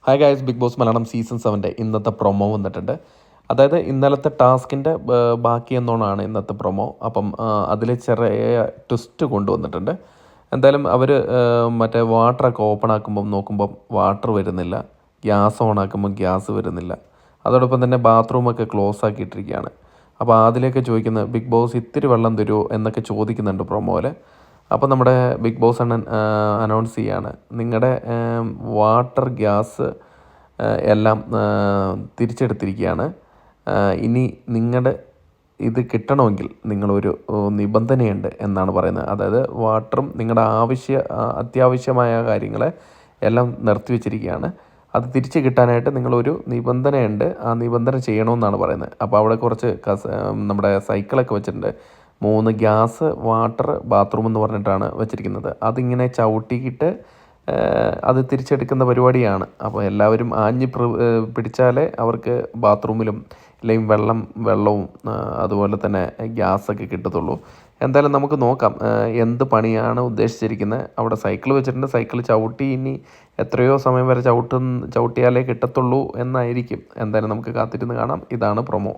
Hi guys, Bigg Boss Malayalam season 7 ഇന്നത്തെ promo വന്നിട്ടുണ്ട്. അതായത് ഇന്നലത്തെ ടാസ്കിൻ്റെ ബാക്കി എന്നോണാണ് ഇന്നത്തെ പ്രൊമോ. അപ്പം അതിൽ ചെറിയ ട്വിസ്റ്റ് കൊണ്ടുവന്നിട്ടുണ്ട്. എന്തായാലും അവർ മറ്റേ വാട്ടറൊക്കെ ഓപ്പൺ ആക്കുമ്പം നോക്കുമ്പം വാട്ടർ വരുന്നില്ല, ഗ്യാസ് ഓൺ ആക്കുമ്പം ഗ്യാസ് വരുന്നില്ല. അതോടൊപ്പം തന്നെ ബാത്റൂമൊക്കെ ക്ലോസ് ആക്കിയിട്ടിരിക്കുകയാണ്. അപ്പോൾ അതിലേക്ക് ചോദിക്കുന്നത്, ബിഗ് ബോസ് ഇത്തിരി വെള്ളം തരുമോ എന്നൊക്കെ ചോദിക്കുന്നുണ്ട് പ്രൊമോയിൽ. അപ്പോൾ നമ്മുടെ ബിഗ് ബോസ് അണ്ണൻ അനൗൺസ് ചെയ്യാണ്, നിങ്ങളുടെ വാട്ടർ ഗ്യാസ് എല്ലാം തിരിച്ചെടുത്തിരിക്കുകയാണ്. ഇനി നിങ്ങളുടെ ഇത് കിട്ടണമെങ്കിൽ നിങ്ങളൊരു നിബന്ധനയുണ്ട് എന്നാണ് പറയുന്നത്. അതായത് വാട്ടറും നിങ്ങളുടെ അത്യാവശ്യമായ കാര്യങ്ങളെ എല്ലാം നിർത്തിവെച്ചിരിക്കുകയാണ്. അത് തിരിച്ച് കിട്ടാനായിട്ട് നിങ്ങളൊരു നിബന്ധനയുണ്ട്, ആ നിബന്ധന ചെയ്യണമെന്നാണ് പറയുന്നത്. അപ്പോൾ അവിടെ കുറച്ച് നമ്മുടെ സൈക്കിളൊക്കെ വെച്ചിട്ടുണ്ട്. 3 ഗ്യാസ്, വാട്ടർ, ബാത്റൂം എന്ന് പറഞ്ഞിട്ടാണ് വെച്ചിരിക്കുന്നത്. അതിങ്ങനെ ചവിട്ടിയിട്ട് അത് തിരിച്ചെടുക്കുന്ന പരിപാടിയാണ്. അപ്പോൾ എല്ലാവരും പിടിച്ചാലേ അവർക്ക് ബാത്റൂമിലും അല്ലെങ്കിൽ വെള്ളവും അതുപോലെ തന്നെ ഗ്യാസൊക്കെ കിട്ടത്തുള്ളൂ. എന്തായാലും നമുക്ക് നോക്കാം എന്ത് പണിയാണ് ഉദ്ദേശിച്ചിരിക്കുന്നത്. അവിടെ സൈക്കിൾ വെച്ചിട്ടുണ്ട്, സൈക്കിൾ ചവിട്ടി ഇനി എത്രയോ സമയം വരെ ചവിട്ടിയാലേ കിട്ടത്തുള്ളൂ എന്നായിരിക്കും. എന്തായാലും നമുക്ക് കാത്തിരുന്ന് കാണാം. ഇതാണ് പ്രൊമോ.